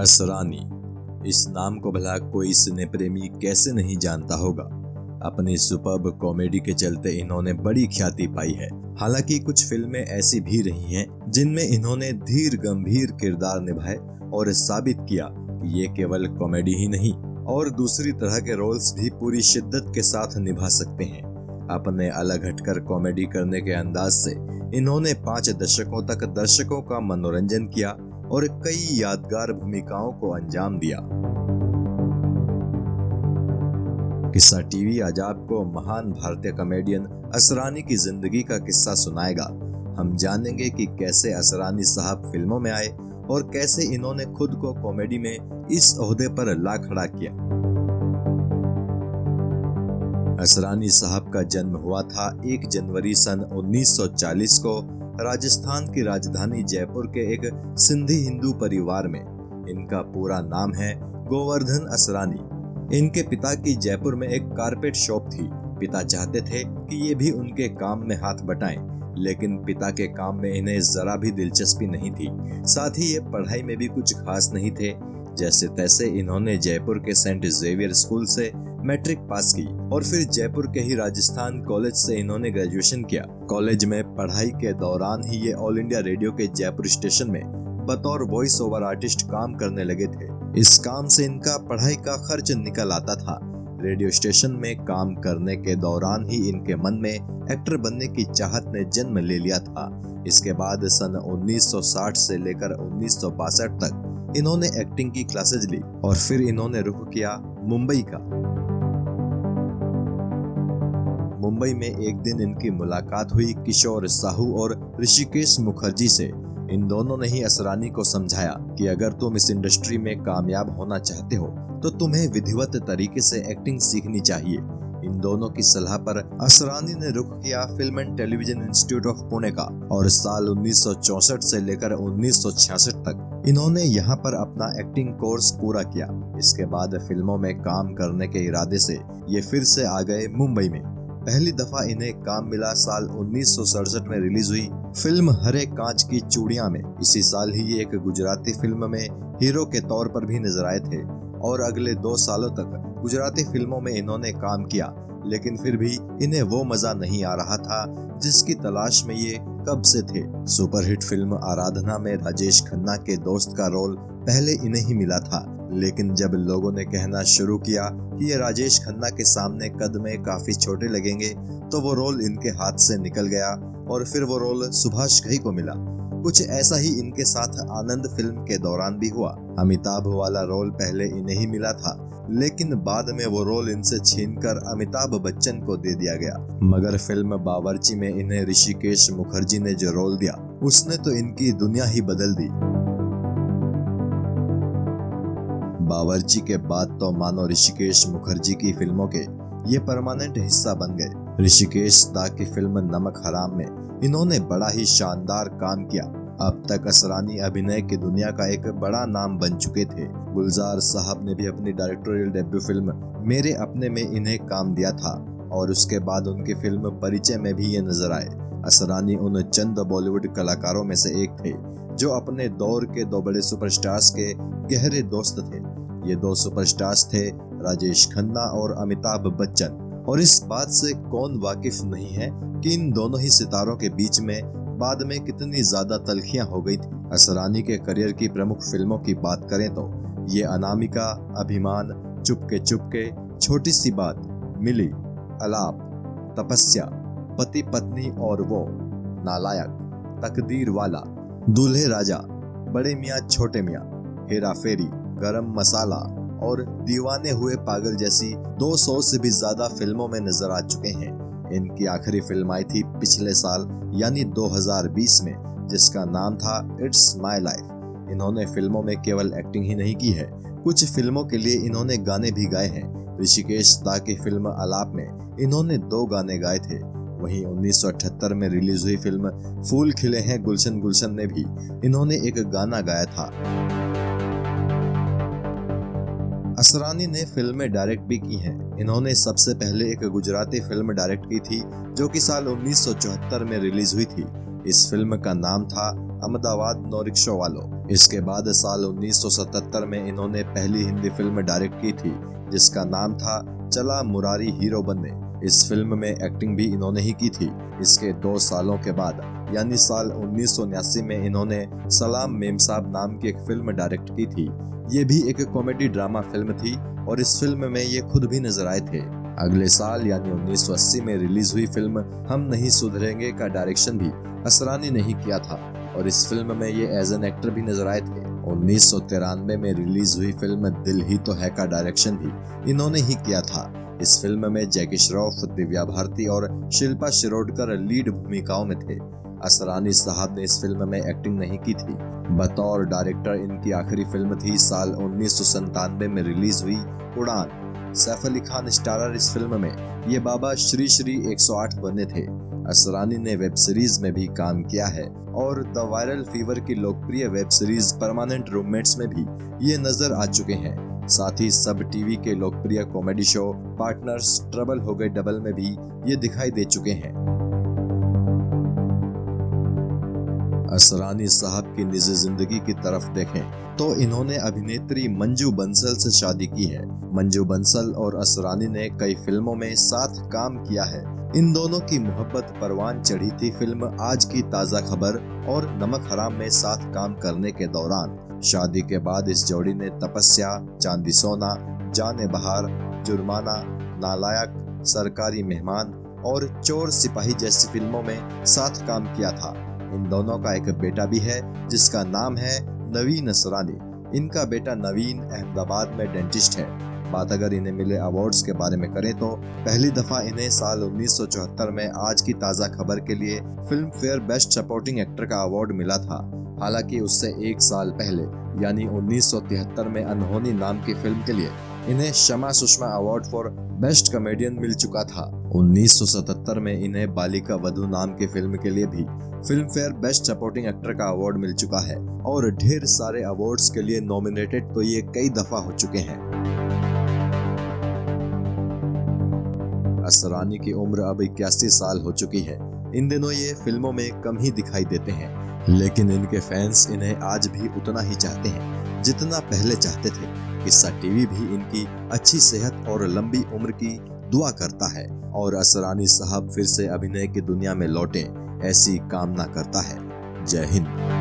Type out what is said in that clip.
असरानी, इस नाम को भला कोई सिने प्रेमी कैसे नहीं जानता होगा। अपनी सुपर्ब कॉमेडी के चलते इन्होंने बड़ी ख्याति पाई है। हालांकि कुछ फिल्में ऐसी भी रही हैं जिनमें इन्होंने धीर गंभीर किरदार निभाए और साबित किया कि ये केवल कॉमेडी ही नहीं और दूसरी तरह के रोल्स भी पूरी शिद्दत के साथ निभा सकते हैं। अपने अलग हटकर कॉमेडी करने के अंदाज से इन्होंने 5 दशकों तक दर्शकों का मनोरंजन किया और कई यादगार भूमिकाओं को अंजाम दिया। किस्सा टीवी आज आपको महान भारतीय कॉमेडियन असरानी की जिंदगी का किस्सा सुनाएगा। हम जानेंगे कि कैसे असरानी साहब फिल्मों में आए और कैसे इन्होंने खुद को कॉमेडी में इस ओहदे पर ला खड़ा किया। असरानी साहब का जन्म हुआ था 1 जनवरी सन 1940 को राजस्थान की राजधानी जयपुर के एक सिंधी हिंदू परिवार में। इनका पूरा नाम है गोवर्धन असरानी। इनके पिता की जयपुर में एक कारपेट शॉप थी। पिता चाहते थे कि ये भी उनके काम में हाथ बटाएं, लेकिन पिता के काम में इन्हें जरा भी दिलचस्पी नहीं थी। साथ ही ये पढ़ाई में भी कुछ खास नहीं थे। जैसे तैसे इन्होंने जयपुर के सेंट जेवियर स्कूल से मैट्रिक पास की और फिर जयपुर के ही राजस्थान कॉलेज से इन्होंने ग्रेजुएशन किया। कॉलेज में पढ़ाई के दौरान ही ये ऑल इंडिया रेडियो के जयपुर स्टेशन में बतौर वॉइस ओवर आर्टिस्ट काम करने लगे थे। इस काम से इनका पढ़ाई का खर्च निकल आता था। रेडियो स्टेशन में काम करने के दौरान ही इनके मन में एक्टर बनने की चाहत ने जन्म ले लिया था। इसके बाद सन 1960 से लेकर 1962 तक इन्होंने एक्टिंग की क्लासेज ली और फिर इन्होंने रुख किया मुंबई का। मुंबई में एक दिन इनकी मुलाकात हुई किशोर साहू और ऋषिकेश मुखर्जी से। इन दोनों ने ही असरानी को समझाया कि अगर तुम इस इंडस्ट्री में कामयाब होना चाहते हो तो तुम्हें विधिवत तरीके से एक्टिंग सीखनी चाहिए। इन दोनों की सलाह पर असरानी ने रुख किया film and television institute of Pune का और साल 1964 से लेकर 1966 तक इन्होंने यहाँ पर अपना एक्टिंग कोर्स पूरा किया। इसके बाद फिल्मों में काम करने के इरादे से ये फिर से आ गए मुंबई में। पहली दफा इन्हें काम मिला साल 1967 में रिलीज हुई फिल्म हरे कांच की चूड़ियां में। इसी साल ही ये एक गुजराती फिल्म में हीरो के तौर पर भी नजर आए थे और अगले 2 सालों तक गुजराती फिल्मों में इन्होंने काम किया, लेकिन फिर भी इन्हें वो मजा नहीं आ रहा था जिसकी तलाश में ये कब से थे। सुपरहिट फिल्म आराधना में राजेश खन्ना के दोस्त का रोल पहले इन्हें ही मिला था, लेकिन जब लोगों ने कहना शुरू किया कि ये राजेश खन्ना के सामने कद में काफी छोटे लगेंगे तो वो रोल इनके हाथ से निकल गया और फिर वो रोल सुभाष घई को मिला। कुछ ऐसा ही इनके साथ आनंद फिल्म के दौरान भी हुआ। अमिताभ वाला रोल पहले इन्हें ही मिला था, लेकिन बाद में वो रोल इनसे छीनकर अमिताभ बच्चन को दे दिया गया। मगर फिल्म बावर्ची में इन्हें ऋषिकेश मुखर्जी ने जो रोल दिया उसने तो इनकी दुनिया ही बदल दी। बावर्ची के बाद तो मानो ऋषिकेश मुखर्जी की फिल्मों के ये परमानेंट हिस्सा बन गए। ऋषिकेश दा की फिल्म नमक हराम में इन्होंने बड़ा ही शानदार काम किया। अब तक असरानी अभिनय की दुनिया का एक बड़ा नाम बन चुके थे। गुलजार साहब ने भी अपनी डायरेक्टोरियल डेब्यू फिल्म मेरे अपने में इन्हें काम दिया था और उसके बाद उनकी फिल्म परिचय में भी ये नजर आए। असरानी उन चंद बॉलीवुड कलाकारों में से एक थे जो अपने दौर के 2 बड़े सुपरस्टार्स के गहरे दोस्त थे। ये 2 सुपरस्टार्स थे राजेश खन्ना और अमिताभ बच्चन। और इस बात से कौन वाकिफ नहीं है कि इन दोनों ही सितारों के बीच में बाद में कितनी ज्यादा तल्खियां हो गई थी। असरानी के करियर की प्रमुख फिल्मों की बात करें तो ये अनामिका, अभिमान, चुपके चुपके, छोटी सी बात, मिली, अलाप, तपस्या, पति पत्नी और वो, नालायक, तकदीर वाला, दूल्हे राजा, बड़े मियाँ छोटे मियाँ, हेरा फेरी, गरम मसाला और दीवाने हुए पागल जैसी 200 से भी ज्यादा फिल्मों में नजर आ चुके हैं। इनकी आखिरी फिल्म आई थी पिछले साल यानी 2020 में, जिसका नाम था इट्स माय लाइफ। इन्होंने फिल्मों में केवल एक्टिंग ही नहीं की है, कुछ फिल्मों के लिए इन्होंने गाने भी गाए हैं। ऋषिकेश दा की फिल्म अलाप में इन्होंने 2 गाने गाए थे। वहीं 1978 में रिलीज हुई फिल्म फूल खिले हैं गुलशन गुलशन में भी इन्होंने एक गाना गाया था। असरानी ने फिल्में डायरेक्ट भी की हैं। इन्होंने सबसे पहले एक गुजराती फिल्म डायरेक्ट की थी जो कि साल 1974 में रिलीज हुई थी। इस फिल्म का नाम था अहमदाबाद नो रिक्शा वालों। इसके बाद साल 1977 में इन्होंने पहली हिंदी फिल्म डायरेक्ट की थी जिसका नाम था चला मुरारी हीरो बनने। इस फिल्म में एक्टिंग भी इन्होंने ही की थी। इसके 2 सालों के बाद यानी साल 1979 में इन्होंने सलाम मेमसाब नाम की एक फिल्म डायरेक्ट की थी। ये भी एक कॉमेडी ड्रामा फिल्म थी और इस फिल्म में ये खुद भी नजर आए थे। अगले साल यानी 1980 में रिलीज हुई फिल्म हम नहीं सुधरेंगे का डायरेक्शन भी असरानी ने ही किया था और इस फिल्म में ये एज एन एक्टर भी नजर आए थे। 1993 में रिलीज हुई फिल्म दिल ही तो है का डायरेक्शन भी इन्होंने ही किया था। इस फिल्म में जैकी श्रॉफ, दिव्या भारती और शिल्पा शिरोडकर लीड भूमिकाओं में थे। असरानी साहब ने इस फिल्म में एक्टिंग नहीं की थी। बतौर डायरेक्टर इनकी आखिरी फिल्म थी साल 1997 में रिलीज हुई उड़ान। सैफ अली खान स्टारर इस फिल्म में ये बाबा श्री श्री 108 बने थे। असरानी ने वेब सीरीज में भी काम किया है और द वायरल फीवर की लोकप्रिय वेब सीरीज परमानेंट रूममेट्स में भी ये नजर आ चुके हैं। साथ ही सब टीवी के लोकप्रिय कॉमेडी शो पार्टनर्स ट्रबल हो गए डबल में भी ये दिखाई दे चुके हैं। असरानी साहब की निजी जिंदगी की तरफ देखें तो इन्होंने अभिनेत्री मंजू बंसल से शादी की है। मंजू बंसल और असरानी ने कई फिल्मों में साथ काम किया है। इन दोनों की मोहब्बत परवान चढ़ी थी फिल्म आज की ताज़ा खबर और नमक हराम में साथ काम करने के दौरान। शादी के बाद इस जोड़ी ने तपस्या, चांदी सोना, जाने बहार, जुर्माना, नालायक, सरकारी मेहमान और चोर सिपाही जैसी फिल्मों में साथ काम किया था। इन दोनों का एक बेटा भी है जिसका नाम है नवीन असरानी। इनका बेटा नवीन अहमदाबाद में डेंटिस्ट है। बात अगर इन्हें मिले अवार्ड्स के बारे में करें तो पहली दफा इन्हें साल 1974 में आज की ताज़ा खबर के लिए film fair best supporting actor का अवार्ड मिला था। हालांकि उससे 1 साल पहले यानी 1973 में अनहोनी नाम की फिल्म के लिए इन्हें Shama Sushma award for best comedian मिल चुका था। 1977 में इन्हें बालिका वधू नाम की फिल्म के लिए भी film fair best supporting actor का अवार्ड मिल चुका है और ढेर सारे अवार्ड्स के लिए नॉमिनेटेड तो ये कई दफा हो चुके हैं। असरानी की उम्र अब 81 साल हो चुकी है। इन दिनों ये फिल्मों में कम ही दिखाई देते हैं, लेकिन इनके फैंस इन्हें आज भी उतना ही चाहते हैं जितना पहले चाहते थे। किस्सा टीवी भी इनकी अच्छी सेहत और लंबी उम्र की दुआ करता है और असरानी साहब फिर से अभिनय की दुनिया में लौटें ऐसी कामना करता है। जय हिंद।